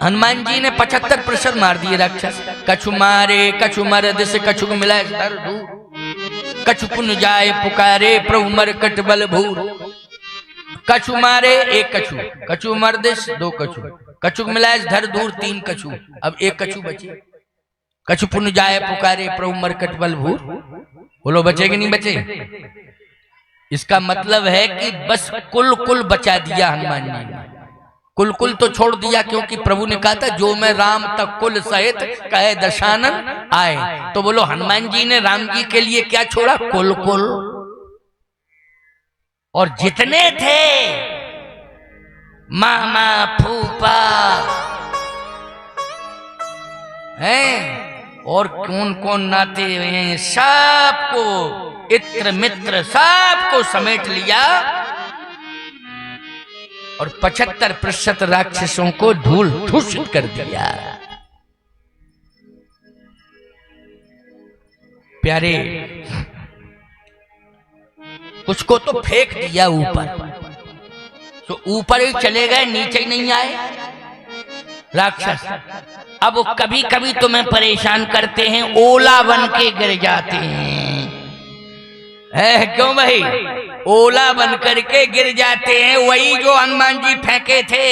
हनुमान जी ने 75 प्रश्न मार दिए राक्षस। कछु मारे कछु मर्द से कछु मिलाए धर दूर, कछु पुण्य जाए पुकारे प्रभु मरकट बल भूर। कछु मारे एक कछु, कछु मर्दिश दो कछु, कछु मिलाए धर दूर तीन कछु, अब एक कछु बचे। कछु पुण्य जाए पुकारे प्रभु मरकट बल भूर। बोलो बचे कि नहीं बचे? इसका मतलब है कि बस कुल कुल बचा दिया हनुमान जी ने। कुल कुल तो छोड़ दिया, क्योंकि प्रभु ने कहा था जो मैं राम तक कुल सहित कहे दशानन आए। तो बोलो हनुमान जी ने राम जी के लिए क्या छोड़ा? कुल कुल। और जितने थे मामा फूफा हैं और कौन कौन नाते हैं, सबको इत्र मित्र सबको समेट लिया और 75% राक्षसों को धूल धूसित कर दिया। प्यारे, कुछ को तो फेंक दिया ऊपर, तो ऊपर ही चले गए, नीचे ही नहीं आए राक्षस। अब वो कभी कभी तुम्हें परेशान करते हैं, ओला बन के गिर जाते हैं। क्यों भाई? ओला बन करके गिर जाते हैं। वही जो हनुमान जी फेंके थे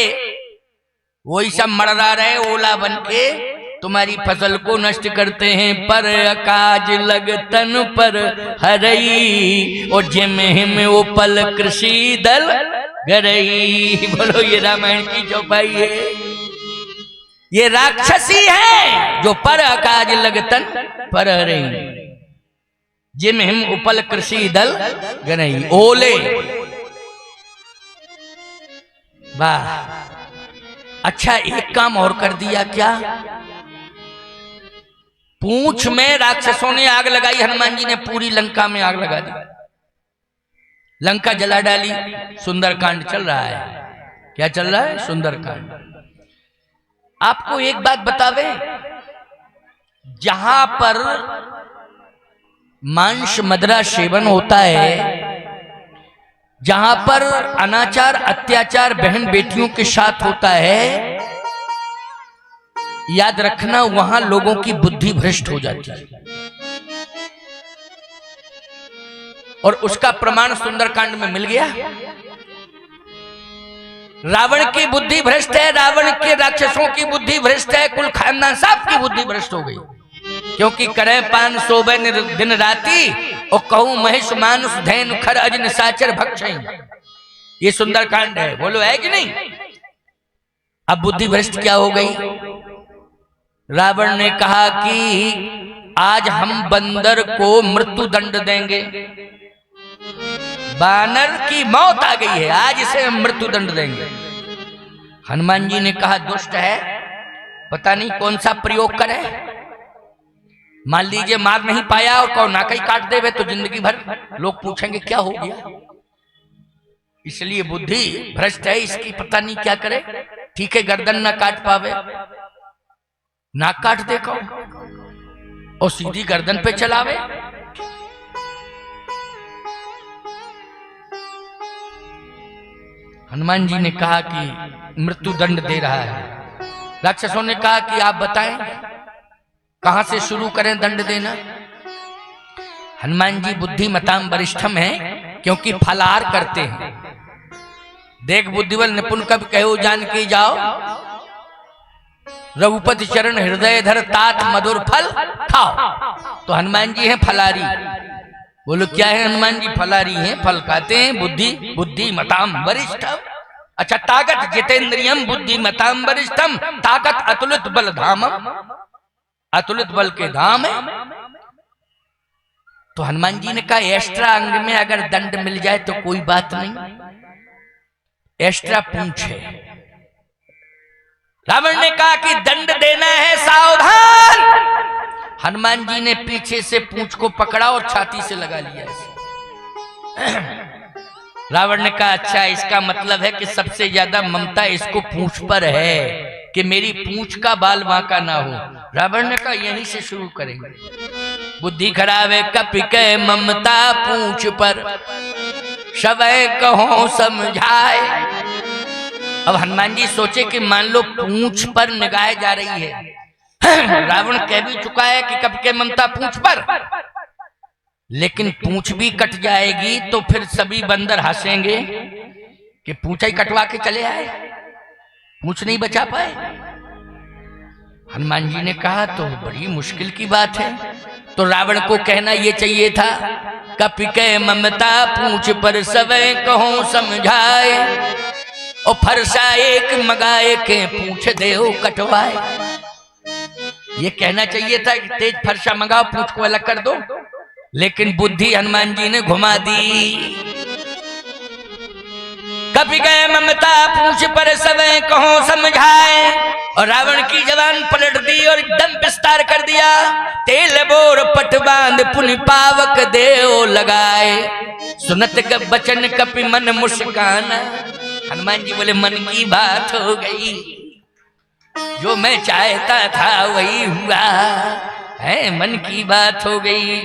वही सब मरदा रहे ओला बन के, तुम्हारी फसल को नष्ट करते हैं। पर अकाज लग तन पर हरई और जिम हिम वो पल कृषि दल गरई। बोलो ये रामायण की चौपाई है। ये राक्षसी है जो पर अकाज लगतन पर हरई, जिम हिम उपल कृषि दल गरई। ओले, वाह। अच्छा एक काम और कर दिया क्या? पूंछ में राक्षसों ने आग लगाई, हनुमान जी ने पूरी लंका में आग लगा दी, लंका जला डाली। सुंदरकांड चल रहा है। क्या चल रहा है? सुंदरकांड। आपको एक बात बतावे, जहां पर मांस मदिरा सेवन होता है, जहां पर अनाचार अत्याचार बहन बेटियों के साथ होता है, याद रखना वहां लोगों की बुद्धि भ्रष्ट हो जाती है। और उसका प्रमाण सुंदरकांड में मिल गया। रावण की बुद्धि भ्रष्ट है, रावण के राक्षसों की बुद्धि भ्रष्ट है, कुल खानदान सबकी बुद्धि भ्रष्ट हो गई। क्योंकि करे पान सोबे दिन राती और कहूं महेश मानुष धैन खर अज निशाचर भक्षई। ये सुंदरकांड है। बोलो है कि नहीं? अब बुद्धि भ्रष्ट क्या हो गई? रावण ने कहा कि आज हम बंदर को मृत्यु दंड देंगे। बानर की मौत आ गई है, आज इसे हम मृत्यु दंड देंगे। हनुमान जी ने कहा दुष्ट है, पता नहीं कौन सा प्रयोग करे। मान लीजिए मार नहीं पाया और कौन नाकई काट देवे तो जिंदगी भर लोग पूछेंगे क्या हो गया। इसलिए बुद्धि भ्रष्ट है, इसकी पता नहीं क्या करे। ठीक है, गर्दन ना काट पावे, नाक काट दे कौन और सीधी गर्दन पे चलावे। हनुमान जी ने कहा कि मृत्यु दंड दे रहा है। राक्षसों ने कहा कि आप बताएं कहां से शुरू करें दंड देना। हनुमान जी बुद्धिमताम वरिष्ठम है, क्योंकि फलाहार करते हैं। देख बुद्धिबल निपुण कब कहो जान के जाओ, रघुपति चरण हृदय धर तात मधुर फल खाओ। तो हनुमान जी हैं फलारी। बोलो क्या है? हनुमान जी फलारी हैं, फल खाते हैं। बुद्धिमताम वरिष्ठम। अच्छा, ताकत जितेंद्रियम बुद्धिमताम वरिष्ठम। ताकत अतुलित बल धामम, अतुलित बल के धाम है। तो हनुमान जी ने कहा एक्स्ट्रा अंग में अगर दंड मिल जाए तो कोई बात नहीं, एक्स्ट्रा पूंछ है। रावण ने कहा कि दंड देना है, सावधान। हनुमान जी ने पीछे से पूंछ को पकड़ा और छाती से लगा लिया इसे। रावण ने कहा अच्छा, इसका मतलब है कि सबसे ज्यादा ममता इसको पूंछ पर है कि मेरी पूंछ का बाल बांका ना हो। रावण ने कहा यहीं से शुरू करेंगे। बुद्धि खराब है कपि के ममता पूंछ पर, सबे कहो समझाए। अब हनुमान जी सोचे कि मान लो पूंछ पर निगाह जा रही है, रावण कह भी चुका है कि कब के ममता पूंछ पर, लेकिन पूंछ भी कट जाएगी तो फिर सभी बंदर हंसेंगे कि पूंछ ही कटवा के चले आए, पूंछ नहीं बचा पाए। हनुमान जी ने कहा तो बड़ी मुश्किल की बात है। तो रावण को कहना ये चाहिए था, कपि के ममता पूंछ पर सवै कहो समझाए, और फरसा एक मगाए के पूंछ देओ कटवाए। ये कहना चाहिए था कि तेज फरसा मंगाओ, पूंछ को अलग कर दो, लेकिन बुद्धि हनुमान जी ने घुमा दी। कपि गए ममता पूंछ पर सवै कहो समझाए, और रावण की जबान पलट दी और एकदम विस्तार कर दिया। तेल बोर पट बांध पुनि पावक देओ लगाए, सुनत बचन कपि मन मुस्कान। हनुमान जी बोले मन की बात हो गई, जो मैं चाहता था वही हुआ है, मन की बात हो गई।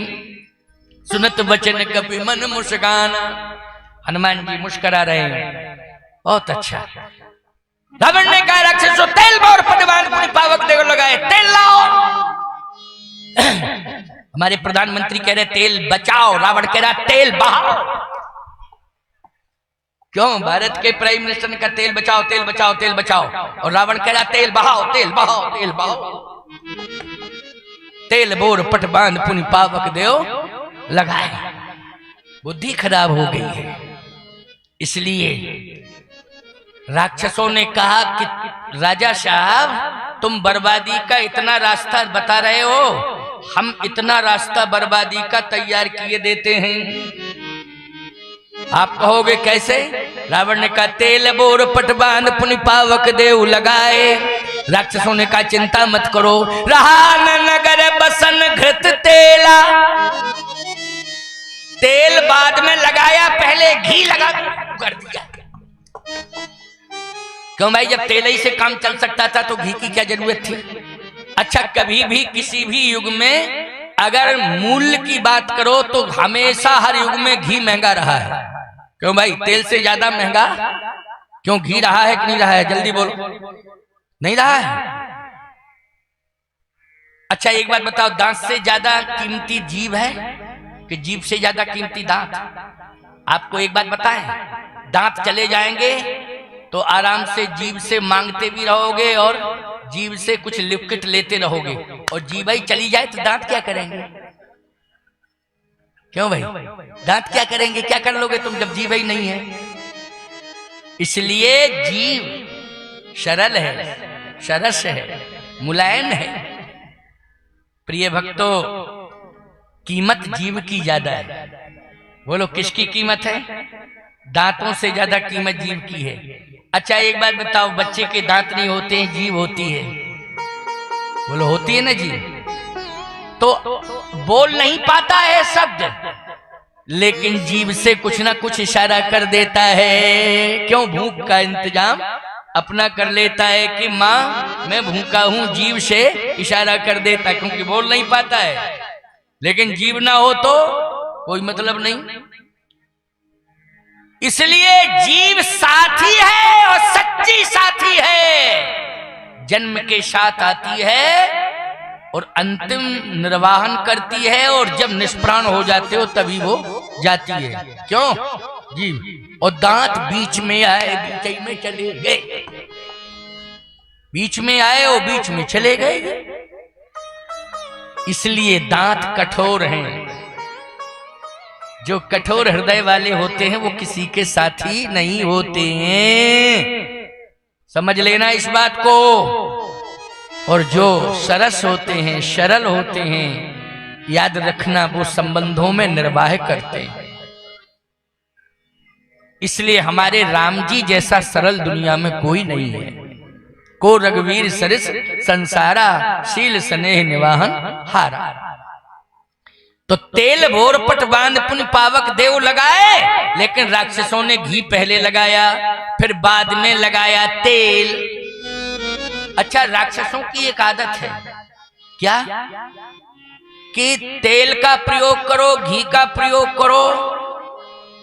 सुनत बचन कपि मन मुस्कान। हनुमान जी मुस्करा रहे हैं, बहुत अच्छा। रावण ने कहा राक्षसों तेल बोर पटवान पुनि पावक देओ लगाए, तेल लाओ। हमारे प्रधानमंत्री कह रहे तेल बचाओ, रावण कह रहा तेल बहाओ। क्यों? भारत के प्राइम मिनिस्टर ने कहा तेल बचाओ तेल बचाओ तेल बचाओ, और रावण कह रहा तेल बहाओ तेल बहाओ तेल बहाओ। तेल बोर पट बांध पुनि पावक देओ लगाए। बुद्धि खराब हो गई है, इसलिए राक्षसों ने कहा कि राजा साहब तुम बर्बादी का इतना रास्ता बता रहे हो, हम इतना रास्ता बर्बादी का तैयार किए देते हैं, आप कहोगे कैसे? रावण ने कहा तेल बोर पटबान पुनि पावक देव लगाए। राक्षसों ने कहा चिंता मत करो, रहा न नगर बसन घृत तेला। तेल बाद में लगाया, पहले घी लगा कर दिया। क्यों भाई, जब तेल ही से काम चल सकता था तो घी की क्या जरूरत थी? अच्छा, कभी भी किसी भी युग में अगर मूल्य की बात करो तो हमेशा हर युग में घी महंगा रहा है। क्यों भाई, तेल से ज्यादा महंगा क्यों घी रहा है कि नहीं रहा है? जल्दी बोलो। नहीं रहा है? अच्छा एक बात बताओ, दांत से ज्यादा कीमती जीभ है कि जीभ से ज्यादा कीमती दांत? आपको एक बात बताएं, दांत चले जाएंगे तो आराम से जीभ से मांगते भी रहोगे और जीभ से कुछ लिक्विड लेते रहोगे, और जीभ ही चली जाए तो दांत क्या करेंगे? क्यों भाई, दांत क्या करेंगे? क्या कर लोगे तुम जब जीभ ही नहीं है? इसलिए जीभ सरल है, सरस है, मुलायम है। प्रिय भक्तों, कीमत जीभ की ज्यादा है। बोलो किसकी कीमत है? दांतों से ज्यादा कीमत जीभ की है। अच्छा एक बात बताओ, बच्चे के दांत नहीं होते हैं, जीभ होती है। बोलो होती है ना जीभ, तो बोल नहीं पाता है शब्द, लेकिन जीभ से कुछ ना कुछ इशारा कर देता है। क्यों? भूख का इंतजाम अपना कर लेता है कि माँ मैं भूखा हूं, जीभ से इशारा कर देता है, क्योंकि बोल नहीं पाता है। लेकिन जीभ ना हो तो कोई मतलब नहीं। इसलिए जीभ साथी है और सच्ची साथी है। जन्म के साथ आती है और अंतिम निर्वाहन करती है, और जब निष्प्राण हो जाते हो तभी वो जाती है। क्यों? जीभ। और दांत बीच में आए बीच में चले गए, बीच में आए और बीच में चले गए। इसलिए दांत कठोर हैं। जो कठोर हृदय वाले होते हैं वो किसी के साथी नहीं होते हैं, समझ लेना इस बात को। और जो सरस होते हैं, सरल होते हैं, याद रखना वो संबंधों में निर्वाह करते हैं। इसलिए हमारे राम जी जैसा सरल दुनिया में कोई नहीं है। को रघुवीर सरिस संसारा, शील स्नेह निवाहन हारा। तो तेल भोर पट बांध पुनि पावक देव लगाए, लेकिन राक्षसों ने घी पहले लगाया, फिर बाद में लगाया तेल। अच्छा, राक्षसों की एक आदत है क्या कि तेल का प्रयोग करो, घी का प्रयोग करो,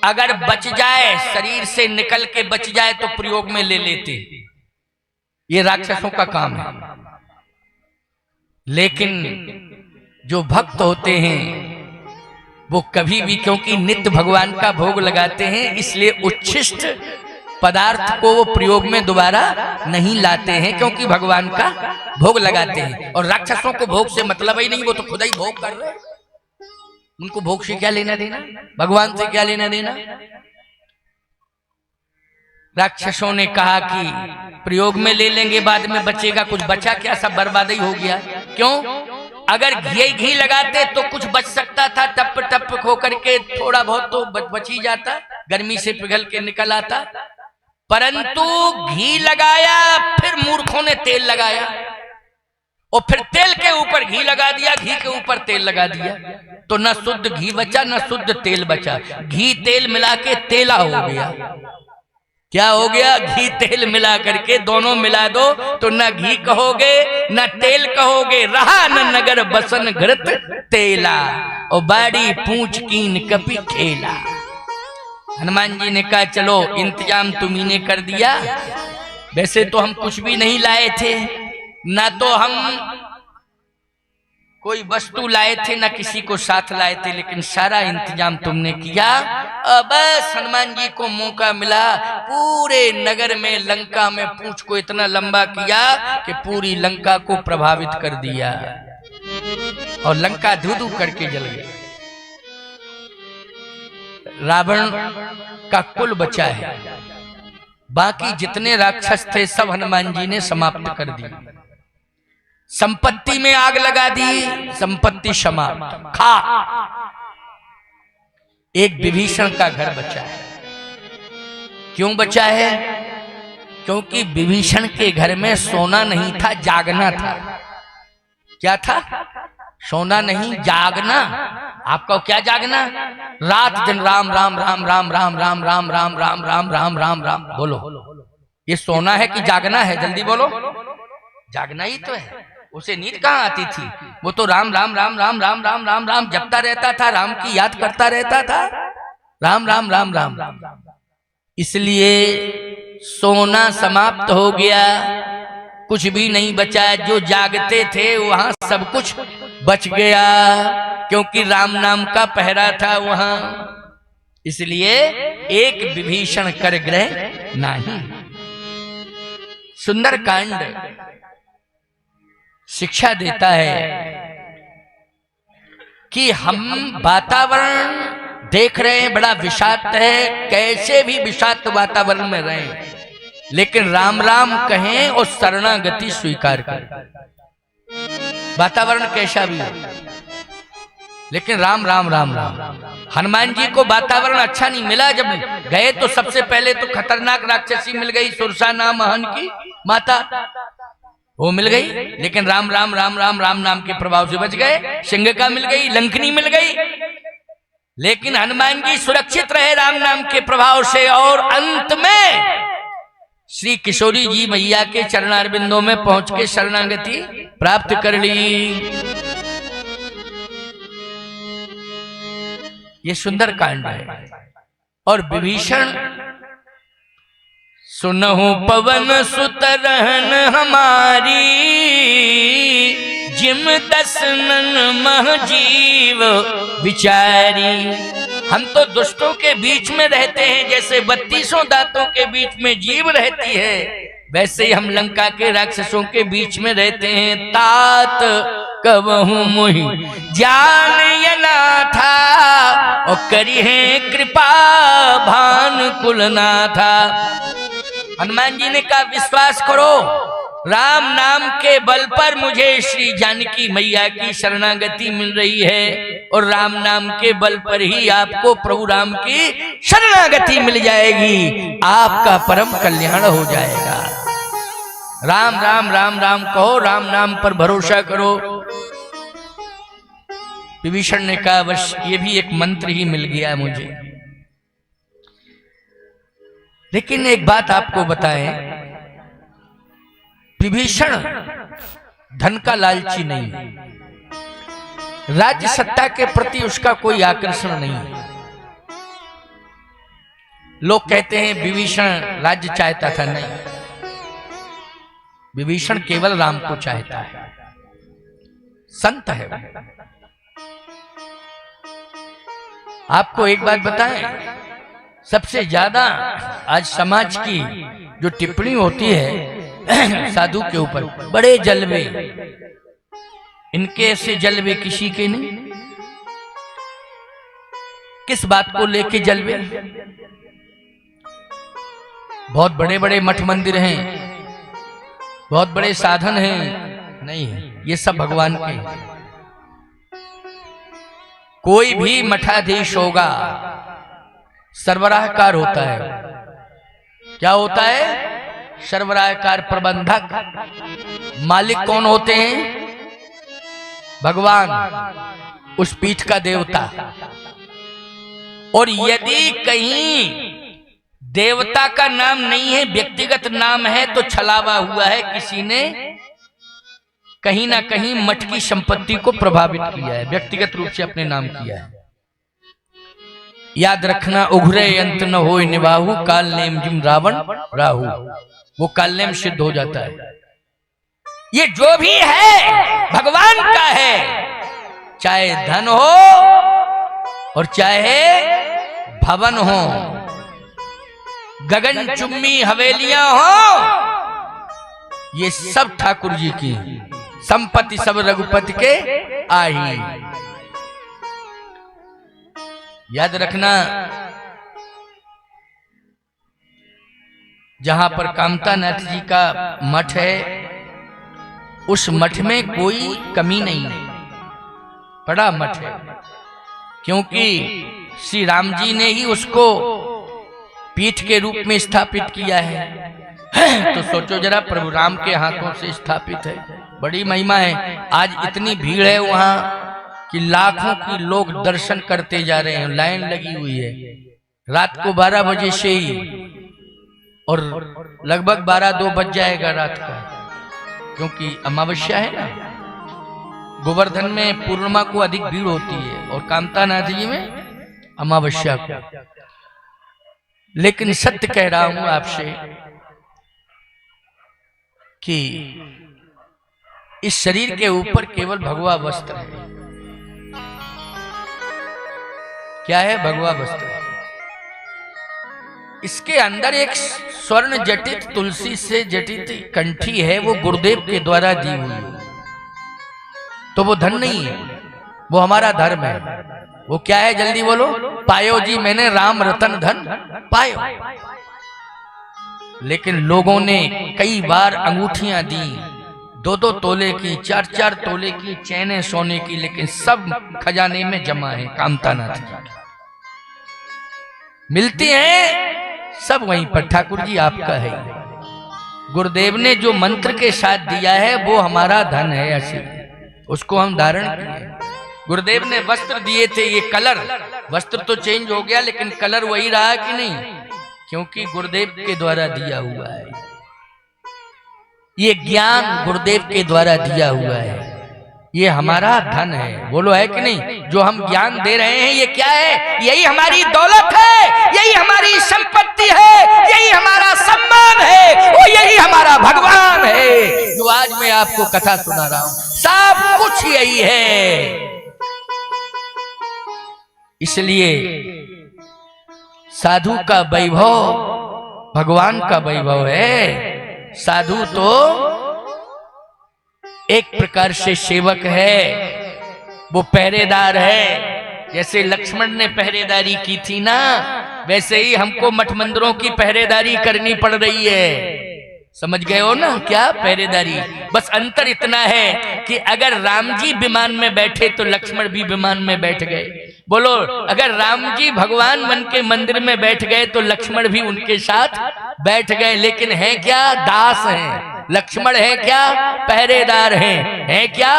अगर बच जाए, शरीर से निकल के बच जाए तो प्रयोग में ले लेते। ये राक्षसों का काम है। लेकिन जो भक्त होते हैं वो कभी भी, क्योंकि नित्य भगवान का भोग लगाते हैं, इसलिए उच्छिष्ट पदार्थ को वो प्रयोग में दोबारा नहीं लाते हैं, क्योंकि भगवान का भोग लगाते हैं। और राक्षसों को भोग से मतलब ही नहीं, वो तो खुद ही भोग कर रहे हैं। उनको भोग से क्या लेना देना, भगवान से क्या लेना देना। राक्षसों ने कहा कि प्रयोग में ले लेंगे, बाद में बचेगा, कुछ बचा क्या, सब बर्बादी हो गया। क्यों? अगर घी लगाते तो कुछ बच सकता था, टप टप होकर के थोड़ा बहुत तो बच ही जाता, गर्मी से पिघल के निकल आता। परंतु घी लगाया, फिर मूर्खों ने तेल लगाया, और फिर तेल के ऊपर घी लगा दिया, घी के ऊपर तेल लगा दिया, तो न शुद्ध घी बचा न शुद्ध तेल बचा। घी तेल मिला के तेला हो गया। क्या हो गया? घी तेल मिला करके दोनों मिला दो तो न घी कहोगे न तेल कहोगे, रहा न नगर बसन घृत तेला, और बाड़ी पूंछ कीन कपी खेला। हनुमान जी ने कहा चलो इंतजाम तुम्ही ने कर दिया। वैसे तो हम कुछ भी नहीं लाए थे, ना तो हम कोई वस्तु लाए थे, ना किसी को साथ लाए थे, लेकिन सारा इंतजाम तुमने किया। बस हनुमान जी को मौका मिला, पूरे नगर में, लंका में पूंछ को इतना लंबा किया कि पूरी लंका को प्रभावित कर दिया, और लंका धू-धू करके जल गई। रावण का कुल बचा है, बाकी जितने राक्षस थे सब हनुमान जी ने समाप्त कर दी। संपत्ति में आग लगा दी, संपत्ति समाप्त। खा एक विभीषण का घर बचा है। क्यों बचा है? क्योंकि विभीषण के घर में सोना नहीं था, जागना था। क्या था? सोना नहीं, जागना। आपका क्या जागना? रात दिन राम राम राम राम राम राम राम राम राम राम राम राम राम बोलो। ये सोना है कि जागना है? जल्दी बोलो। जागना ही तो है। उसे नींद कहाँ आती थी? वो तो राम राम राम राम राम राम राम राम जपता रहता था, राम की याद करता रहता था, राम राम राम राम राम। इसलिए सोना समाप्त हो गया, कुछ भी नहीं बचा। जो जागते थे वहां सब कुछ बच गया, क्योंकि राम नाम का पहरा था वहां। इसलिए एक विभीषण कर ग्रह नहीं। सुंदर कांड शिक्षा देता है कि हम वातावरण देख रहे हैं बड़ा विषाक्त है, कैसे भी विषाक्त वातावरण में रहें, लेकिन राम राम कहें और शरणागति स्वीकार करें। वातावरण कैसा भी हो, लेकिन राम राम राम राम। हनुमान जी को वातावरण अच्छा नहीं मिला। जब गए तो सबसे पहले तो खतरनाक राक्षसी मिल गई, सुरसा नाम हन की माता, वो मिल गई, लेकिन राम राम राम राम राम नाम के प्रभाव से बच गए। सिंह मिल गई, लंकनी मिल गई, लेकिन हनुमान जी सुरक्षित रहे राम नाम के प्रभाव से। और अंत में श्री किशोरी जी मैया के चरणारविंदों में पहुंच के शरणागति प्राप्त कर ली। ये सुंदर कांड है। और विभीषण सुनहु पवन सुत रहन हमारी, जिम दसनन मह जीव विचारी। हम तो दुष्टों के बीच में रहते हैं, जैसे 32 दांतों के बीच में जीव रहती है, वैसे ही हम लंका के राक्षसों के बीच में रहते हैं। तात कबहु मुहि जान यना था, और करी है कृपा भान कुलना था। हनुमान जी ने कहा विश्वास करो, राम नाम के बल पर मुझे श्री जानकी मैया की शरणागति मिल रही है, और राम नाम के बल पर ही आपको प्रभु राम की शरणागति मिल जाएगी, आपका परम कल्याण हो जाएगा। राम राम राम राम कहो, राम नाम पर भरोसा करो। विभीषण ने कहा बस ये भी एक मंत्र ही मिल गया मुझे। लेकिन एक बात आपको बताएं, विभीषण धन का लालची नहीं है, राज्य सत्ता के प्रति उसका कोई आकर्षण नहीं है। लोग कहते हैं विभीषण राज्य चाहता था, नहीं, विभीषण केवल राम को चाहता है, संत है। आपको एक बात बताएं, सबसे ज्यादा आज समाज की जो टिप्पणी होती है साधु के ऊपर, बड़े जलवे, इनके ऐसे जलवे किसी के नहीं। किस बात को लेके जलवे? बहुत बड़े बड़े मठ मंदिर हैं, बहुत बड़े साधन हैं, नहीं, ये सब भगवान के। कोई भी मठाधीश होगा सरबराहकार होता है। क्या होता है? सरबराहकार, प्रबंधक। मालिक कौन होते हैं? भगवान, उस पीठ का देवता। और यदि कहीं देवता का नाम नहीं है, व्यक्तिगत नाम है, तो छलावा हुआ है, किसी ने कहीं ना कहीं मठ की संपत्ति को प्रभावित किया है, व्यक्तिगत रूप से अपने नाम किया है। याद रखना, उघरे अंत न होय निवाहु, काल नेम जिम रावण राहु। वो काल नेम सिद्ध हो जाता है। ये जो भी है भगवान का है, चाहे धन हो और चाहे भवन हो, गगन चुम्मी हवेलियां हो, ये सब ठाकुर जी की संपत्ति, सब रघुपति के आई। याद रखना, जहां पर कामतानाथ जी का मठ है, उस मठ में कोई कमी नहीं है, बड़ा मठ है, क्योंकि श्री राम जी ने ही उसको पीठ के रूप में स्थापित किया है। तो सोचो जरा, प्रभु राम के हाथों से स्थापित है, बड़ी महिमा है। आज इतनी भीड़ है वहां कि लाखों की लोग दर्शन करते जा रहे हैं, लाइन लगी हुई है रात को 12 बजे से ही, और लगभग 12-2 बज जाएगा रात का, क्योंकि अमावस्या है ना। गोवर्धन में पूर्णिमा को अधिक भीड़ होती है और कामतानाथ जी में अमावस्या को। लेकिन सत्य कह रहा हूं आपसे कि इस शरीर के ऊपर केवल भगवा वस्त्र है। क्या है? भगवा वस्त्र है। इसके अंदर एक स्वर्ण जटित, तुलसी से जटित कंठी है, वो गुरुदेव के द्वारा दी हुई है। तो वो धन नहीं है, वो हमारा धर्म है। वो क्या है? जल्दी बोलो। पायो जी मैंने राम रतन धन पायो। लेकिन लोगों ने कई बार अंगूठियां दी, 2-2 तोले की, 4-4 तोले की चैनें सोने की, लेकिन सब खजाने में जमा है कामतानाथ जी। मिलती हैं सब वहीं पर। ठाकुर जी आपका है। गुरुदेव ने जो मंत्र के साथ दिया है वो हमारा धन है, ऐसे उसको हम धारण किए। गुरुदेव ने वस्त्र दिए थे, ये कलर, वस्त्र तो चेंज हो गया लेकिन कलर वही रहा कि नहीं, क्योंकि गुरुदेव के द्वारा दिया हुआ है। ये ज्ञान गुरुदेव के द्वारा दिया हुआ है, ये हमारा धन है। बोलो है कि नहीं? जो हम ज्ञान दे रहे हैं ये क्या है? यही हमारी दौलत है, यही हमारी संपत्ति है, यही हमारा सम्मान है, वो यही हमारा भगवान है। जो आज मैं आपको कथा सुना रहा हूं, सब कुछ यही है। इसलिए साधु का वैभव भगवान का वैभव है। साधु तो एक प्रकार से सेवक है, वो पहरेदार है। जैसे लक्ष्मण ने पहरेदारी की थी ना, वैसे ही हमको मठ मंदिरों की पहरेदारी करनी पड़ रही है। समझ गए हो ना क्या? पहरेदारी। बस अंतर इतना है कि अगर राम जी विमान में बैठे तो लक्ष्मण भी विमान में बैठ गए। बोलो, अगर राम जी भगवान बन के मंदिर में बैठ गए तो लक्ष्मण भी उनके साथ बैठ गए। लेकिन है क्या? दास हैं। लक्ष्मण है क्या? पहरेदार हैं। है क्या?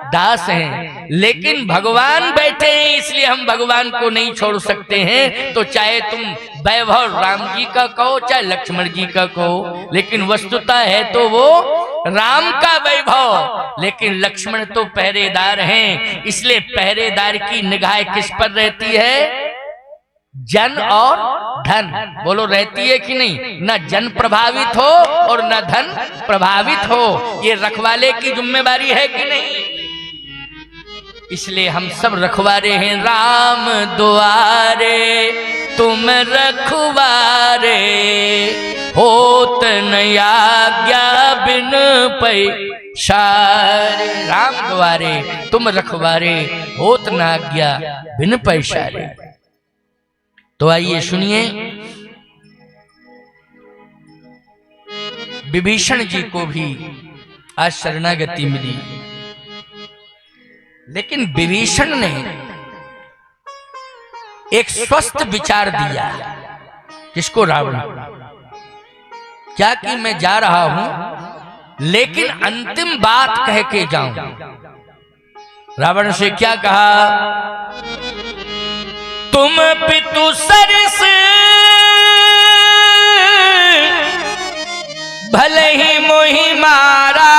दास हैं। लेकिन भगवान बैठे हैं, इसलिए हम भगवान को नहीं छोड़ सकते हैं। तो चाहे तुम वैभव राम जी का कहो चाहे लक्ष्मण जी का कहो, लेकिन वस्तुतः है तो वो राम का वैभव। लेकिन लक्ष्मण तो पहरेदार हैं, इसलिए पहरेदार की निगाह किस पर रहती है? जन और धन, बोलो रहती है कि नहीं? न जन प्रभावित हो और न धन प्रभावित हो, ये रखवाले की जिम्मेवारी है कि नहीं? इसलिए हम सब रखवारे हैं। राम दुआरे तुम रखवारे, होत न आज्ञा बिन पैसारे। राम द्वारे तुम रखवारे, होत न आज्ञा बिन पैसारे। तो आइए सुनिए, विभीषण जी को भी आज शरणागति मिली, लेकिन विभीषण ने एक स्वस्थ विचार दिया। किसको? रावण। क्या कि मैं जा रहा हूं लेकिन अंतिम बात कह के जाऊं। रावण से क्या कहा? तुम पितु सरस भले ही मोहि मारा,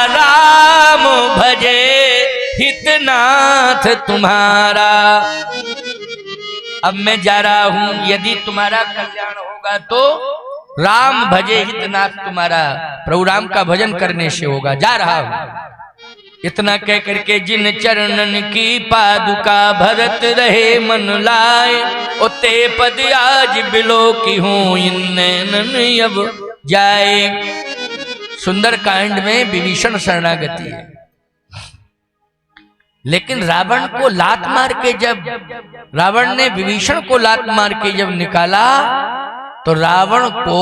राम भजे हितनाथ तुम्हारा। अब मैं जा रहा हूं, यदि तुम्हारा कल्याण होगा तो राम भजे हितनाथ तुम्हारा, प्रभु राम का भजन करने से होगा। जा रहा हूं। इतना कह करके जिन चरणन की पादुका भरत रहे मन लाए, उते पद आज बिलो की हूं इन्नैनन अब जाए। सुंदर कांड में विभीषण शरणागति है, लेकिन रावण को लात मार के जब रावण ने विभीषण को लात मार के जब निकाला तो रावण को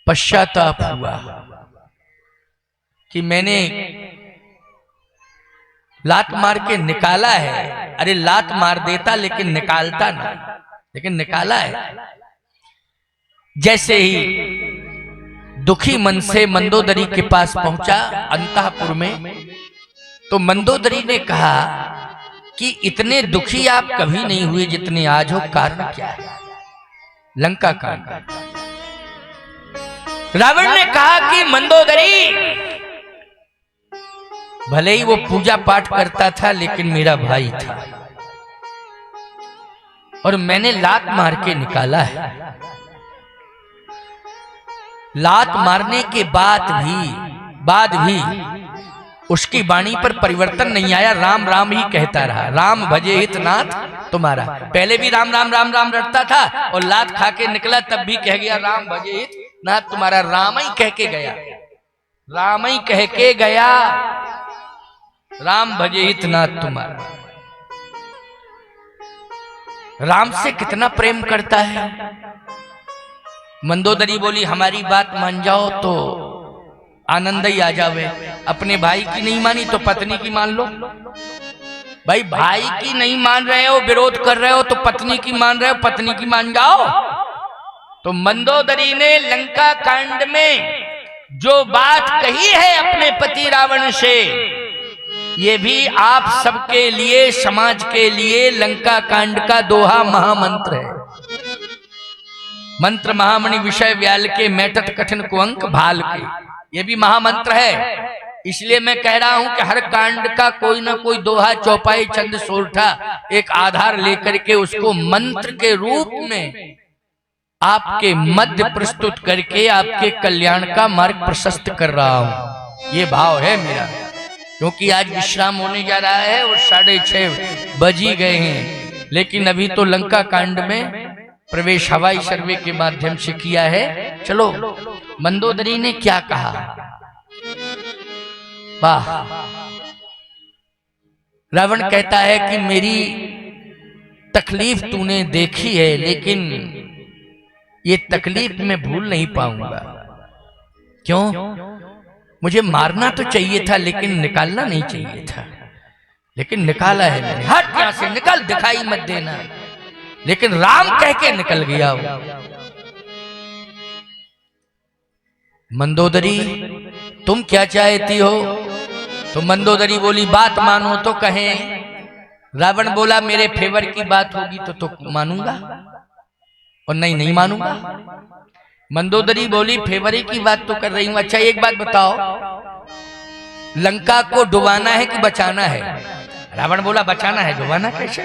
पश्चाताप हुआ कि मैंने लात मार के निकाला है। अरे लात मार देता लेकिन निकालता ना, लेकिन निकाला है। जैसे ही दुखी मन से मंदोदरी के पास पहुंचा अंतःपुर में, तो मंदोदरी ने कहा कि इतने दुखी आप कभी नहीं हुए जितने आज हो, कारण क्या है? लंका कांड। रावण ने कहा कि मंदोदरी, भले ही वो पूजा पाठ करता था लेकिन मेरा भाई था और मैंने लात मार के निकाला है। लात मारने के बाद भी उसकी वाणी पर परिवर्तन नहीं आया, राम राम ही कहता रहा। राम भजे हितनाथ तुम्हारा। पहले भी राम राम राम राम रटता था और लात खा के निकला तब भी कह गया राम भजे हितनाथ तुम्हारा। राम ही कह के गया, राम ही कह के गया, राम भजे हितनाथ तुम्हारा। राम से कितना प्रेम करता है। मंदोदरी बोली हमारी बात मान जाओ तो आनंद ही आ जावे। अपने भाई की नहीं मानी तो पत्नी की मान लो। भाई भाई की नहीं मान रहे हो, विरोध कर रहे हो, तो पत्नी की मान रहे हो, पत्नी की मान जाओ। तो मंदोदरी ने लंका कांड में जो बात कही है अपने पति रावण से, ये भी आप सबके लिए, समाज के लिए लंका कांड का दोहा महामंत्र है। मंत्र महामणि विषय व्याल के, मैटत कठिन कुअंक भाल के, ये भी महामंत्र है। इसलिए मैं कह रहा हूं कि हर कांड का कोई ना कोई दोहा, चौपाई, छंद, सोरठा एक आधार लेकर के उसको मंत्र के रूप में आपके मध्य प्रस्तुत करके आपके कल्याण का मार्ग प्रशस्त कर रहा हूं। ये भाव है मेरा। क्योंकि आज विश्राम होने जा रहा है और 6:30 बज ही गए हैं, लेकिन अभी तो लंका कांड में प्रवेश हवाई सर्वे के माध्यम से किया है। चलो मंदोदरी ने क्या कहा, वाह। रावण कहता है कि मेरी तकलीफ तूने देखी है, लेकिन ये तकलीफ मैं भूल नहीं पाऊंगा। क्यों? मुझे मारना तो चाहिए था लेकिन निकालना नहीं चाहिए था, लेकिन निकाला है मैंने। हट यहां से, निकल, दिखाई मत देना। लेकिन राम कह के निकल गया। मंदोदरी तुम क्या चाहती हो? तो मंदोदरी बोली बात मानो तो कहें। रावण बोला मेरे फेवर की बात होगी तो मानूंगा, और नहीं मानूंगा। मंदोदरी बोली फेवर की बात तो कर रही हूं। अच्छा एक बात बताओ, लंका को डुबाना है कि बचाना है? रावण बोला बचाना है, डुबाना कैसे?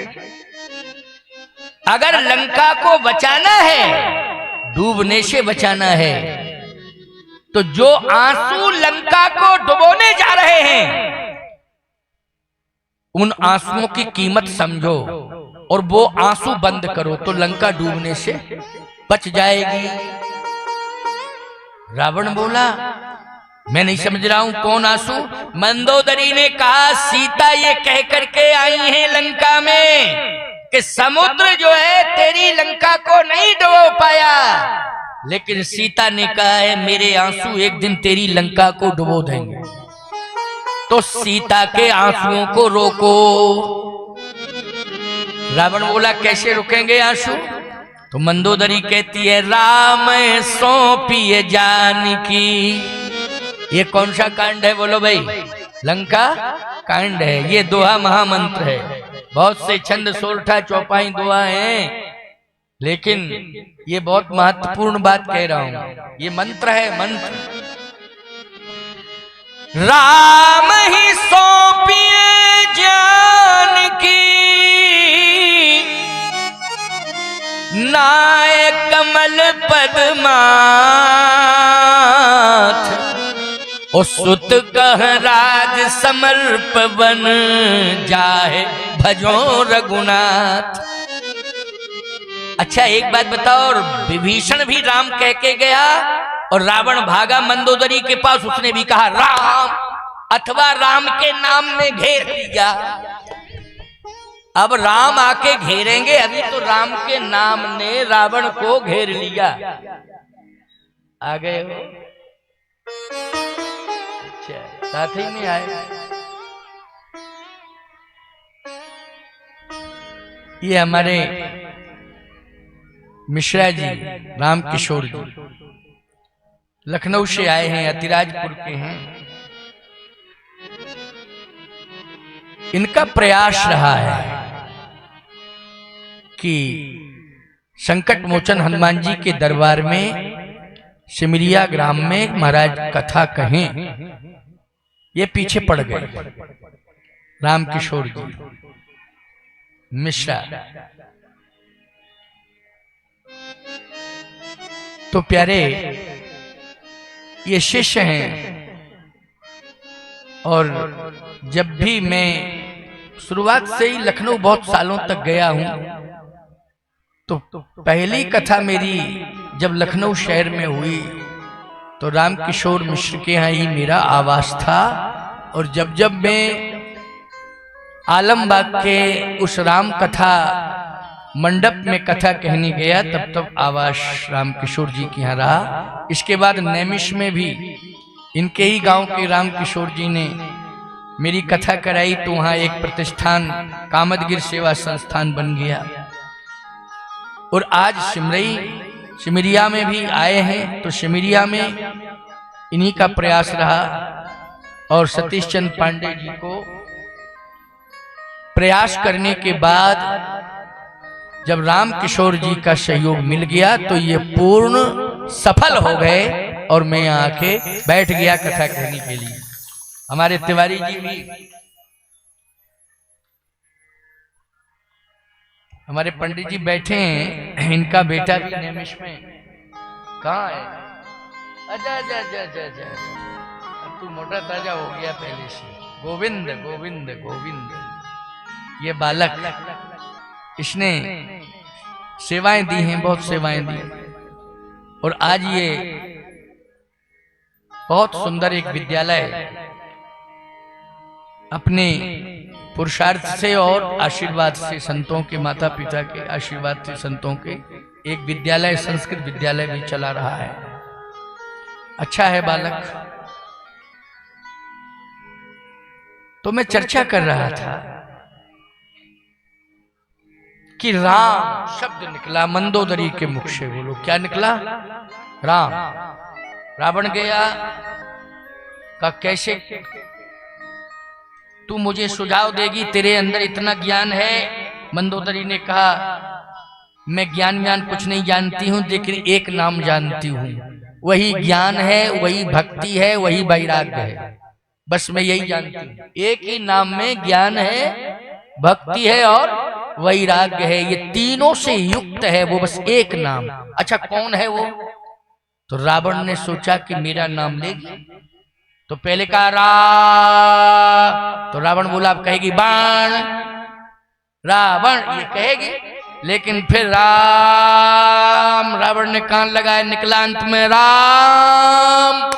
अगर लंका को बचाना है, डूबने से बचाना है, तो जो आंसू लंका को डुबोने जा रहे हैं उन आंसुओं की कीमत समझो और वो आंसू बंद करो तो लंका डूबने से बच जाएगी। रावण बोला मैं नहीं समझ रहा हूं कौन आंसू? मंदोदरी ने कहा सीता ये कह करके आई है लंका में कि समुद्र जो है तेरी लंका को नहीं डुबो पाया, लेकिन सीता ने कहा है मेरे आंसू एक दिन तेरी लंका को डुबो देंगे। तो सीता के आंसुओं को रोको। रावण बोला कैसे रुकेंगे आंसू? तो मंदोदरी कहती है राम सौंपिए जानकी। ये कौन सा कांड है बोलो भाई? लंका कांड है। ये दोहा महामंत्र है। बहुत से छंद सोरठा चौपाई दोहा हैं, लेकिन ये बहुत महत्वपूर्ण बात कह रहा हूं। ये मंत्र है, मंत्र। राम ही सौंपिए जानकी, नाय कमल पद्माथ, ओ सुत कह राज समर्प बन जाए भजो रघुनाथ। अच्छा एक बात बताओ, और विभीषण भी राम कह के गया और रावण भागा मंदोदरी के पास, उसने भी कहा राम, अथवा राम के नाम में घेर लिया। अब राम आके घेरेंगे, अभी तो राम के नाम ने रावण को घेर लिया। आ गए हो? अच्छा, साथ ही में आए। ये हमारे मिश्रा जी, राम किशोर जी, लखनऊ से आए हैं, अतिराजपुर के हैं। इनका प्रयास रहा है कि संकट मोचन हनुमान जी के दरबार में सिमरिया ग्राम में महाराज कथा कहें। ये पीछे पड़ गए राम किशोर जी मिश्रा। तो प्यारे ये शिष्य हैं, और जब भी मैं शुरुआत से ही लखनऊ बहुत सालों तक गया हूं, तो पहली कथा मेरी जब लखनऊ शहर में हुई तो राम किशोर मिश्र के यहाँ ही मेरा आवास था। और जब जब मैं आलमबाग के उस राम कथा मंडप में कथा कहने गया, तब तब आवास राम किशोर जी के यहाँ रहा। इसके बाद नैमिष में भी इनके ही गांव के राम किशोर जी ने मेरी कथा कराई, तो वहाँ एक प्रतिष्ठान कामदगिर सेवा संस्थान बन गया। और आज सिमरिया में भी आए हैं, तो सिमरिया में इन्हीं का प्रयास रहा। और सतीश चंद्र पांडे जी को प्रयास करने के बाद जब राम किशोर जी का सहयोग मिल गया तो ये पूर्ण सफल हो गए, और मैं यहाँ आके बैठ गया कथा कहने के लिए। हमारे तिवारी जी भी, हमारे पंडित जी बैठे हैं, इनका बेटा भी नैमिष में। कहाँ है? अच्छा अच्छा अच्छा अच्छा अच्छा, अब तू मोटा ताजा हो गया पहले से। गोविंद गोविंद गोविंद, ये बालक, इसने सेवाएं दी हैं, बहुत सेवाएं दी। और आज ये बहुत सुंदर एक विद्यालय अपने पुरुषार्थ से और आशीर्वाद से, संतों के, माता पिता के आशीर्वाद से, संतों के, एक विद्यालय, संस्कृत विद्यालय भी चला रहा है। अच्छा है बालक। तो मैं चर्चा कर रहा था कि राम शब्द निकला मंदोदरी के मुख से। बोलो क्या निकला? राम। रावण गया का कैसे तू मुझे सुझाव देगी, तेरे अंदर इतना ज्ञान है। मंदोदरी ने कहा मैं ज्ञान कुछ नहीं जानती हूं, लेकिन एक नाम जानती हूं, वही ज्ञान है, वही भक्ति है, वही वैराग्य है। बस मैं यही जानती हूं, एक ही नाम में ज्ञान है भक्ति है और वैराग्य है, ये तीनों से युक्त है वो, बस एक नाम। अच्छा कौन है वो? तो रावण ने सोचा कि मेरा नाम लेगी, तो पहले कहा तो रावण बोला, अब कहेगी बाण, रावण ये कहेगी, लेकिन फिर रावण ने कान लगाया, निकला अंत में राम।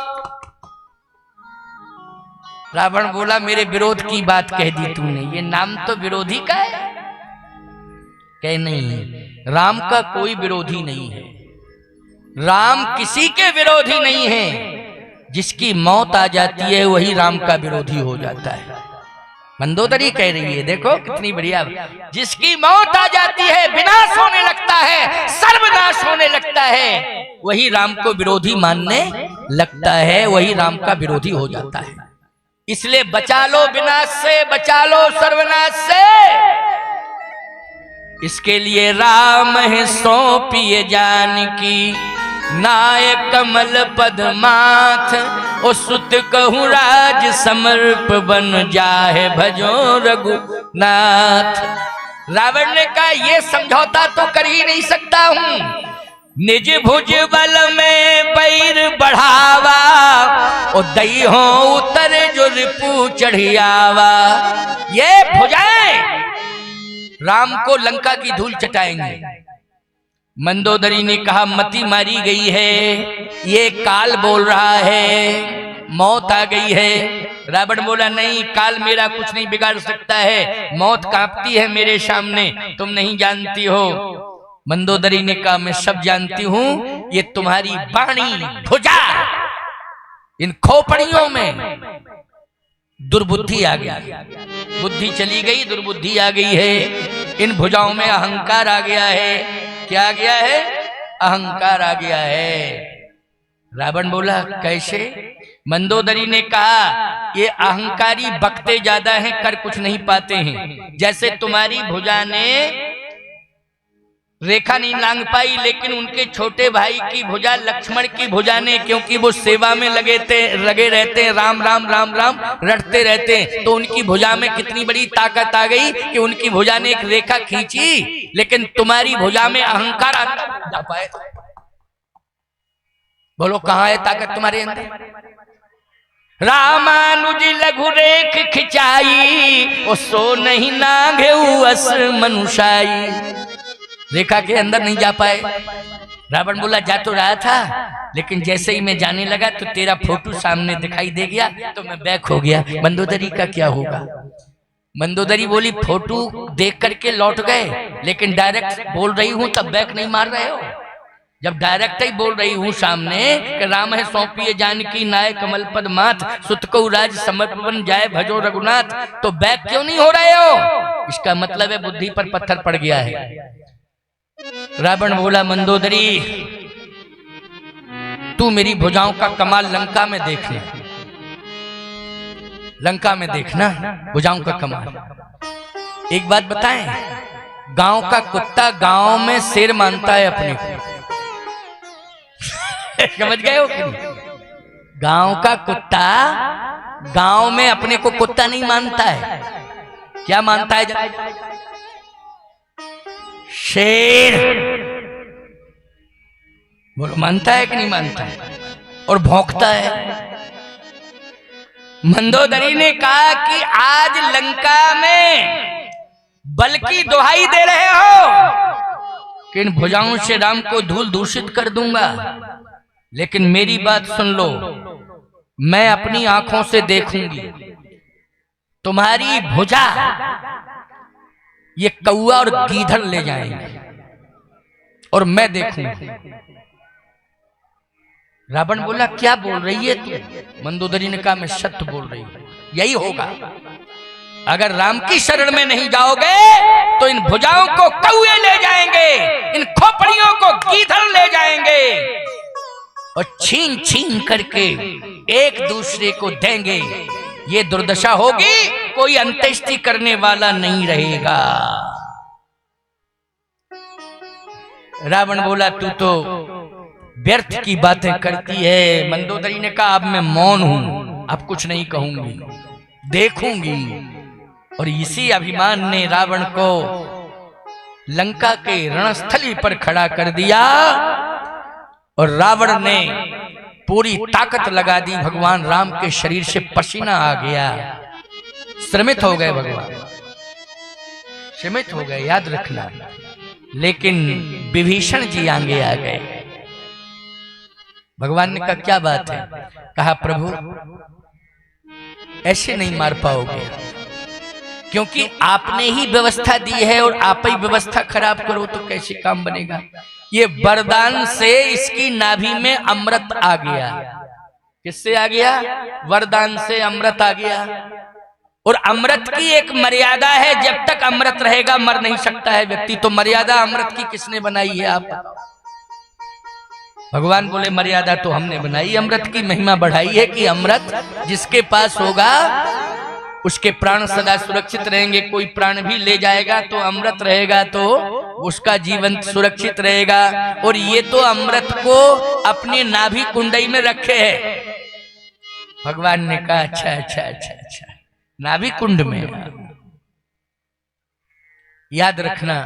रावण बोला मेरे विरोध की बात कह दी तूने, ये नाम तो विरोधी का है। कह नहीं, राम का कोई विरोधी नहीं है, राम किसी के विरोधी नहीं है, जिसकी मौत आ जाती है वही राम का विरोधी हो जाता है। मंदोदरी कह रही है, देखो कितनी बढ़िया, जिसकी मौत आ जाती है, विनाश होने लगता है, सर्वनाश होने लगता है, वही राम को विरोधी मानने लगता है, वही राम का विरोधी हो जाता है। इसलिए बचा लो विनाश से, बचा लो सर्वनाश से। इसके लिए राम है सौंपिए जानकी, नाय कमल पद माथ, ओ सुत कहूँ राज समर्प बन जाहे भजो रघुनाथ। रावण ने कहा ये समझौता तो कर ही नहीं सकता हूं, निज भुज बल में बैर बढ़ावा, ओ दई हो उतर जो रिपू चढ़ियावा। ये भुजाएं राम को लंका की धूल चटाएंगे। मंदोदरी ने कहा मति मारी गई है, ये काल बोल रहा है, मौत आ गई है। रावण बोला नहीं, काल मेरा कुछ नहीं बिगाड़ सकता है, मौत कांपती है मेरे सामने, तुम नहीं जानती हो। मंदोदरी ने कहा मैं सब जानती हूं, ये तुम्हारी बाणी भुजा, इन खोपड़ियों में दुर्बुद्धि आ गई, बुद्धि चली गई, दुर्बुद्धि आ गई है, इन भुजाओं में अहंकार आ गया है। क्या आ गया है? अहंकार आ गया है। रावण बोला कैसे? मंदोदरी ने कहा ये अहंकारी बकते ज्यादा हैं, कर कुछ नहीं पाते हैं। जैसे तुम्हारी भुजा ने रेखा नहीं लांग पाई, लेकिन उनके छोटे भाई की भुजा, लक्ष्मण की भुजा ने, क्योंकि वो सेवा में लगे रहते हैं, राम राम राम राम रटते रहते हैं, तो उनकी भुजा में कितनी बड़ी ताकत आ गई कि उनकी भुजा ने एक रेखा खींची, लेकिन तुम्हारी भुजा में अहंकार आ पाए। बोलो कहां है ताकत तुम्हारे अंदर? रामानुज लघु रेख खिंचाई, ओ सो नहीं नाघे अस मनुष्याई। रेखा के अंदर नहीं जा पाए। रावण बोला जा तो रहा था, लेकिन जैसे ही मैं जाने लगा तो तेरा फोटो सामने दिखाई दे गया, तो मैं बैक हो गया। मंदोदरी का क्या होगा? मंदोदरी बोली फोटो देख करके लौट गए, लेकिन डायरेक्ट बोल रही हूं तब बैक नहीं मार रहे हो। जब डायरेक्ट ही बोल रही हूं सामने कि राम है सौंपिए जानकी, नाय कमल पद माथ, सुत को राज समर्पण जाए भजो रघुनाथ, तो बैक क्यों नहीं हो रहे हो? इसका मतलब है बुद्धि पर पत्थर पड़ गया है। रावण बोला मंदोदरी तू मेरी भुजाओं का कमाल लंका में देखना, लंका में देखना भुजाओं का कमाल। एक बात बताएं, गांव का कुत्ता गांव में शेर मानता है अपने को। समझ गए हो कि नहीं? गांव का कुत्ता गांव में अपने को कुत्ता नहीं मानता है, क्या मानता है? शेर। बोलो मानता है कि नहीं मानता है? और भौंकता है। मंदोदरी ने कहा कि आज लंका में बल की दुहाई दे रहे हो कि इन भुजाओं से राम को धूल दूषित कर दूंगा, लेकिन मेरी बात सुन लो, मैं अपनी आंखों से देखूंगी तुम्हारी भुजा ये कौआ और गीधड़ ले जाएंगे और मैं देखूंगा। रावण बोला क्या बोल रही है तू? मंदोदरी ने कहा मैं सत्य बोल रही हूं, यही होगा। अगर राम की शरण में नहीं जाओगे तो इन भुजाओं को कौए ले जाएंगे, इन खोपड़ियों को गीधड़ ले जाएंगे और छीन छीन करके एक दूसरे को देंगे। ये दुर्दशा होगी, कोई अंत्येष्टि करने वाला नहीं रहेगा। रावण बोला तू तो व्यर्थ की बातें करती है। मंदोदरी ने कहा अब मैं मौन हूं, अब कुछ नहीं कहूंगी, देखूंगी। और इसी अभिमान ने रावण को लंका के रणस्थली पर खड़ा कर दिया और रावण ने पूरी ताकत लगा दी। भगवान राम के शरीर से पसीना आ गया, श्रमित हो गए, भगवान श्रमित हो गए, याद रखना। लेकिन विभीषण जी आगे आ गए। भगवान ने कहा क्या बात है? कहा प्रभु ऐसे नहीं मार पाओगे, क्योंकि आपने ही व्यवस्था दी है और आप ही व्यवस्था खराब करो तो कैसे काम बनेगा। ये वरदान से इसकी नाभि में अमृत आ गया। किससे आ गया? वरदान से अमृत आ गया। और अमृत की एक मर्यादा है, जब तक अमृत रहेगा मर नहीं सकता है व्यक्ति। तो मर्यादा अमृत की किसने बनाई है? आप। भगवान बोले मर्यादा तो हमने बनाई, अमृत की महिमा बढ़ाई है कि अमृत जिसके पास होगा उसके प्राण सदा सुरक्षित रहेंगे। कोई प्राण भी ले जाएगा तो अमृत रहेगा तो उसका जीवन सुरक्षित रहेगा। और ये तो अमृत को अपनी नाभि कुंडई में रखे है। भगवान ने कहा अच्छा अच्छा अच्छा अच्छा, नाभि कुंड में। याद रखना,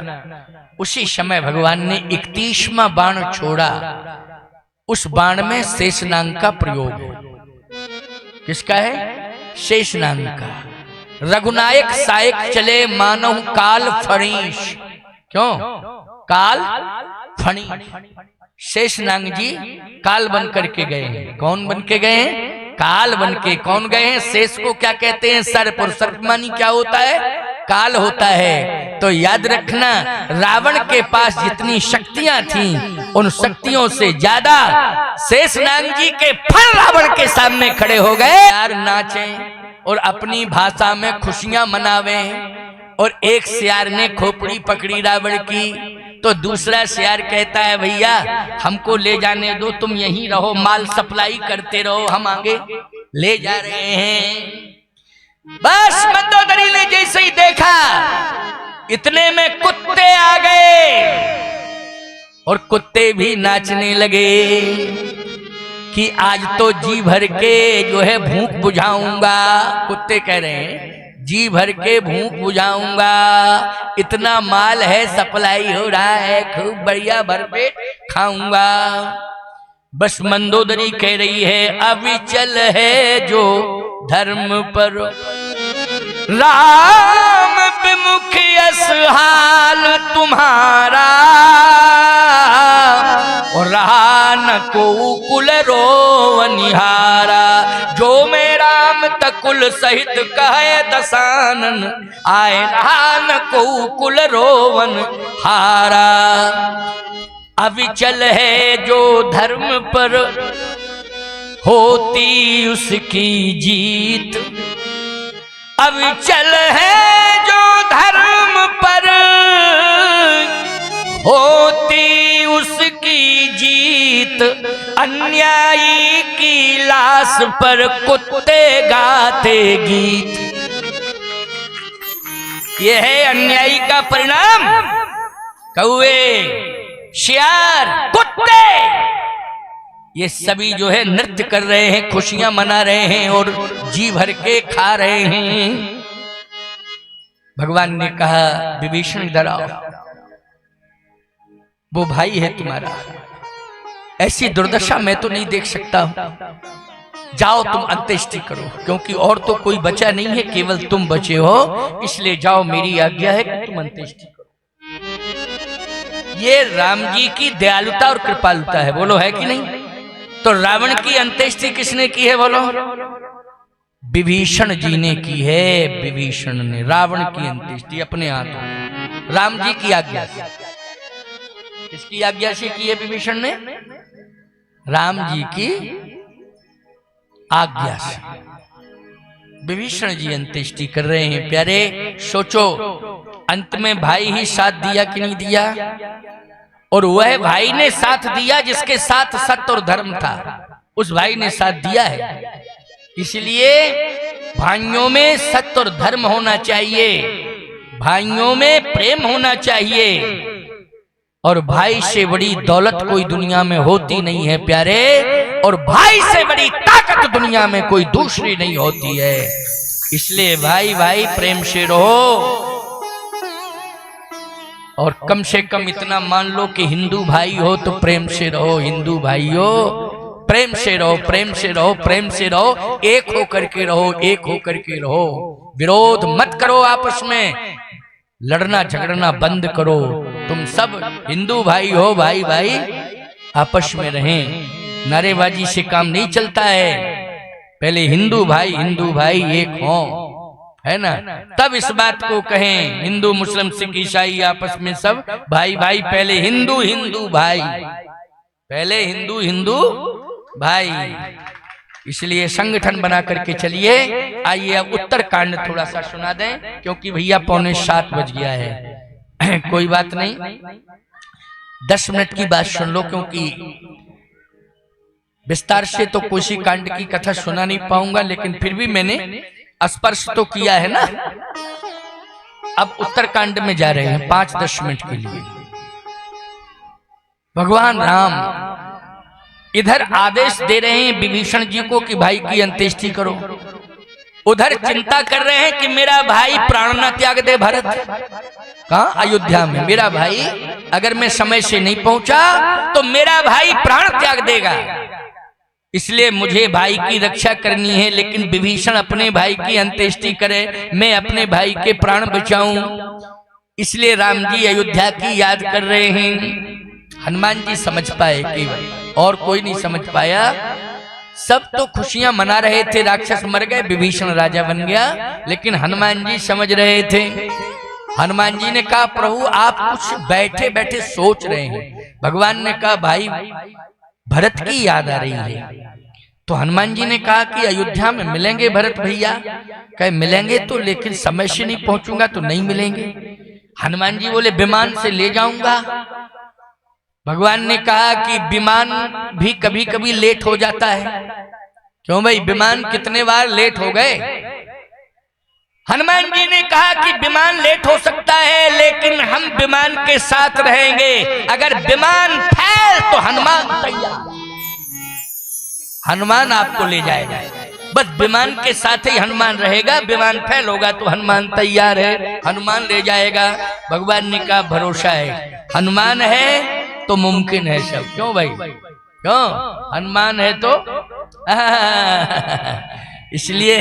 उसी समय भगवान ने 31वां बाण छोड़ा। उस बाण में शेषनाग का प्रयोग है। किसका है? शेषनाग का। रघुनायक सायक चले मानव काल फणीश। क्यों? काल फणीश। शेषनाग जी काल बन करके गए हैं। कौन बन के गए हैं? काल बन के। कौन गए हैं? शेष को क्या कहते हैं? सर्प। और सर्प मानी क्या होता है? काल होता है। तो याद रखना, रावण के पास जितनी शक्तियां थीं उन शक्तियों से ज्यादा शेषनाग जी के फल रावण के सामने खड़े हो गए। यार नाचें और अपनी भाषा में खुशियां मनावें। और एक सियार ने खोपड़ी पकड़ी रावण की, तो दूसरा सियार कहता है भैया हमको ले जाने दो, तुम यहीं रहो, माल सप्लाई करते रहो, हम आगे ले जा रहे हैं। बस मंदोदरी ने जैसे ही देखा इतने में कुत्ते आ गए और कुत्ते भी नाचने लगे कि आज तो जी भर के जो है भूख बुझाऊंगा। कुत्ते कह रहे हैं जी भर के भूख बुझाऊंगा, इतना माल है, सप्लाई हो रहा है, खूब बढ़िया भरपेट खाऊंगा। बस मंदोदरी कह रही है अविचल है जो धर्म पर, राम विमुख यस हाल तुम्हारा, और रहा न को कुल रोवनिहारा। जो मैं राम तकुल सहित कहे दसानन, आए रहा न को कुल रोवन हारा। अविचल है जो धर्म पर होती उसकी जीत, अविचल है जो धर्म पर होती उसकी जीत। अन्यायी की लाश पर कुत्ते गाते गीत। यह है अन्यायी का परिणाम। कौवे, शियार, कुत्ते, ये सभी जो है नृत्य कर रहे हैं, खुशियां मना रहे हैं और जी भर के खा रहे हैं। भगवान ने कहा विभीषण इधर आओ, वो भाई है तुम्हारा, ऐसी दुर्दशा मैं तो नहीं देख सकता हूं। जाओ तुम अंत्येष्टि करो, क्योंकि और तो कोई बचा नहीं है, केवल तुम बचे हो, इसलिए जाओ, मेरी आज्ञा है कि तुम अंत्येष्टि करो। ये राम जी की दयालुता और कृपालुता है, बोलो है कि नहीं? तो रावण की अंत्येष्टि किसने की है बोलो? विभीषण जी ने की है। विभीषण ने रावण की अंत्येष्टि अपने हाथों, राम जी की आज्ञा से। किसकी आज्ञा से की है विभीषण ने? राम जी की आज्ञा से विभीषण जी अंत्येष्टि कर रहे हैं। प्यारे सोचो, अंत में भाई ही साथ दिया कि नहीं दिया? और वह भाई ने साथ दिया जिसके साथ सत्य और धर्म था, उस भाई ने साथ दिया है। इसलिए भाइयों में सत्य और धर्म होना चाहिए, भाइयों में प्रेम होना चाहिए। और भाई से बड़ी दौलत कोई दुनिया में होती नहीं है प्यारे, और भाई से बड़ी ताकत दुनिया में कोई दूसरी नहीं होती है। इसलिए भाई भाई प्रेम से रहो, और कम से कम इतना मान लो कि हिंदू भाई हो तो प्रेम से रहो। हिंदू भाई हो, प्रेम से रहो, प्रेम से रहो, प्रेम से रहो, एक होकर के रहो, एक होकर के रहो। विरोध मत करो, आपस में लड़ना झगड़ना बंद करो। तुम सब हिंदू भाई हो, भाई भाई आपस में रहें। नारेबाजी से काम नहीं चलता है, पहले हिंदू भाई एक हो, है ना, तब इस बात को कहें। हिंदू मुस्लिम सिख ईसाई आपस में सब भाई भाई, पहले हिंदू भाई, पहले हिंदू भाई। इसलिए संगठन बना करके चलिए। आइए अब उत्तरकांड थोड़ा सा सुना दें, क्योंकि भैया 6:45 बज गया है। कोई बात नहीं, 10 मिनट की बात सुन लो, क्योंकि विस्तार से तो कोसी कांड की कथा सुना नहीं पाऊंगा, लेकिन फिर भी मैंने स्पर्श तो किया है ना। अब उत्तरकांड में जा रहे हैं 5-10 मिनट के लिए। भगवान राम इधर आदेश दे रहे हैं विभीषण जी को कि भाई की अंत्येष्टि करो, उधर चिंता कर रहे हैं कि मेरा भाई प्राण न त्याग दे। भरत कहाँ? अयोध्या में। मेरा भाई अगर मैं समय से नहीं पहुंचा तो मेरा भाई प्राण त्याग देगा, इसलिए मुझे भाई की रक्षा करनी है। लेकिन विभीषण अपने भाई की अंत्येष्टि करे, मैं अपने भाई के प्राण बचाऊं, इसलिए राम जी अयोध्या की याद कर रहे हैं। हनुमान जी समझ पाए केवल, और कोई नहीं समझ पाया। सब तो खुशियां मना रहे थे, राक्षस मर गए, विभीषण राजा बन गया, लेकिन हनुमान जी समझ रहे थे। हनुमान जी ने कहा प्रभु आप कुछ बैठे बैठे सोच रहे हैं। भगवान ने कहा भाई भरत की याद आ रही है। तो हनुमान जी ने कहा कि अयोध्या में मिलेंगे भरत भैया? कहे मिलेंगे तो, लेकिन समय से नहीं पहुंचूंगा तो नहीं मिलेंगे। हनुमान जी बोले विमान से ले जाऊंगा। भगवान ने कहा कि विमान भी कभी कभी लेट हो जाता है। क्यों भाई, विमान कितने बार लेट हो गए? हनुमान जी ने कहा कि विमान लेट हो सकता है, लेकिन हम विमान के साथ रहेंगे। अगर विमान फैल तो हनुमान तैयार, हनुमान आपको ले जाएगा। बस विमान के साथ ही हनुमान रहेगा, विमान फैल होगा तो हनुमान तैयार है, हनुमान ले जाएगा। भगवान ने कहा भरोसा है, हनुमान है तो मुमकिन है सब। क्यों भाई, क्यों? हनुमान है तो इसलिए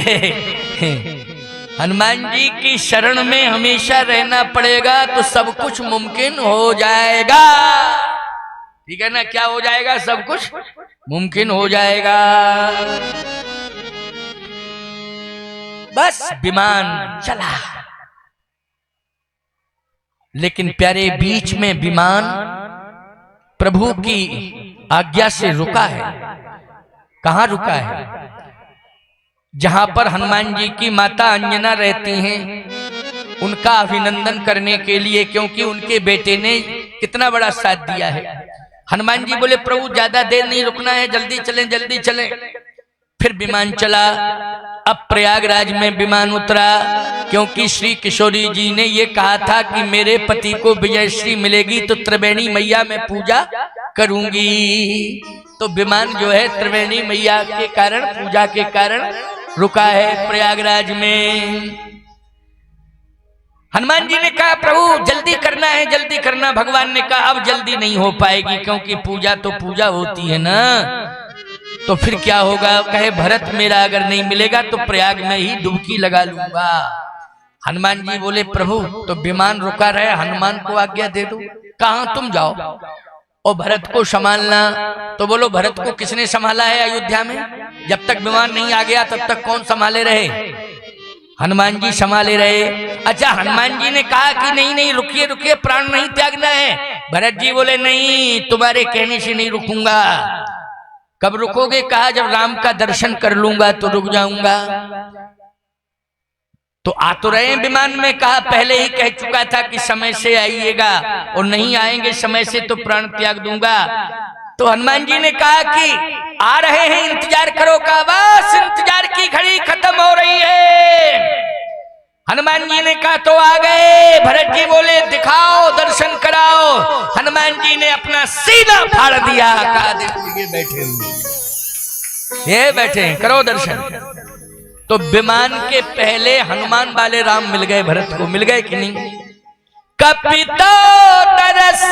हनुमान जी की शरण में हमेशा रहना पड़ेगा, तो सब कुछ मुमकिन हो जाएगा। ठीक है ना? क्या हो जाएगा? सब कुछ मुमकिन हो जाएगा। बस विमान चला, लेकिन प्यारे बीच में विमान प्रभु की आज्ञा से रुका है। कहां रुका है? जहां पर हनुमान जी की माता अंजना रहती हैं, उनका अभिनंदन करने के लिए, क्योंकि उनके बेटे ने कितना बड़ा साथ दिया है। हनुमान जी बोले प्रभु ज्यादा देर नहीं रुकना है, जल्दी चलें, जल्दी चलें। फिर विमान चला। अब प्रयागराज में विमान उतरा, क्योंकि श्री किशोरी जी ने ये कहा था कि मेरे पति को विजयश्री मिलेगी तो त्रिवेणी मैया में पूजा करूंगी। तो विमान जो है त्रिवेणी मैया के कारण, पूजा के कारण रुका है प्रयागराज में। हनुमान जी ने कहा प्रभु जल्दी करना है, जल्दी करना। भगवान ने कहा अब जल्दी नहीं हो पाएगी, क्योंकि पूजा तो पूजा होती है ना, तो फिर क्या होगा? कहे भरत मेरा अगर नहीं मिलेगा तो प्रयाग में ही डुबकी लगा लूंगा। हनुमान जी बोले प्रभु तो विमान रुका रहे, हनुमान को आज्ञा दे दो, कहां तुम जाओ और भरत को संभालना। तो बोलो भरत को किसने संभाला है अयोध्या में? जब तक विमान नहीं आ गया तब तक कौन संभाले रहे? हनुमान जी संभाले रहे। अच्छा, हनुमान जी ने कहा कि नहीं नहीं रुकिए रुकिए, प्राण नहीं त्यागना है। भरत जी बोले नहीं, तुम्हारे कहने से नहीं रुकूंगा। कब रुकोगे? कहा जब राम का दर्शन कर लूंगा तो रुक जाऊंगा। तो आ तो रहे हैं विमान में, कहा पहले ही कह चुका था कि समय से आइएगा, और नहीं आएंगे समय से तो प्राण त्याग दूंगा। तो हनुमान जी ने कहा कि आ रहे हैं, इंतजार करो। का बस इंतजार की घड़ी खत्म हो रही है। हनुमान जी ने कहा तो आ गए। भरत जी बोले दिखाओ, दर्शन कराओ। हनुमान जी ने अपना सीना फाड़ दिया। कहा देखो ये बैठे हुए, ये बैठे हैं, करो दर्शन। तो विमान के पहले हनुमान वाले राम मिल गए भरत को, मिल गए कि नहीं? कपिता तरस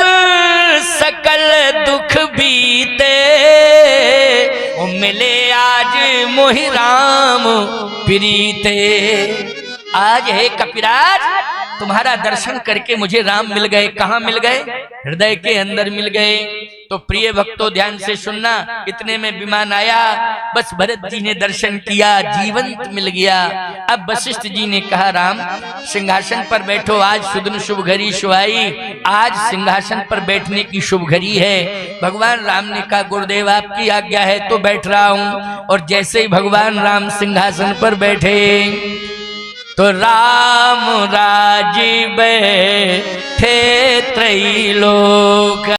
सकल दुख बीते, ओ मिले आज मोहि राम प्रीते। आज हे कपिराज, तुम्हारा दर्शन करके मुझे राम मिल गए। कहाँ मिल गए? हृदय के अंदर मिल गए। तो प्रिय भक्तों ध्यान से सुनना, इतने में विमान आया, बस भरत जी ने दर्शन किया, जीवंत मिल गया। अब वशिष्ठ जी ने कहा राम सिंहासन पर बैठो, आज सुदिन शुभ घड़ी सुहाई, आज सिंहासन पर बैठने की शुभ घड़ी है। भगवान राम ने कहा गुरुदेव आपकी आज्ञा है तो बैठ रहा हूं। और जैसे ही भगवान राम सिंहासन पर बैठे तो राम राज बैठे त्रैलोक।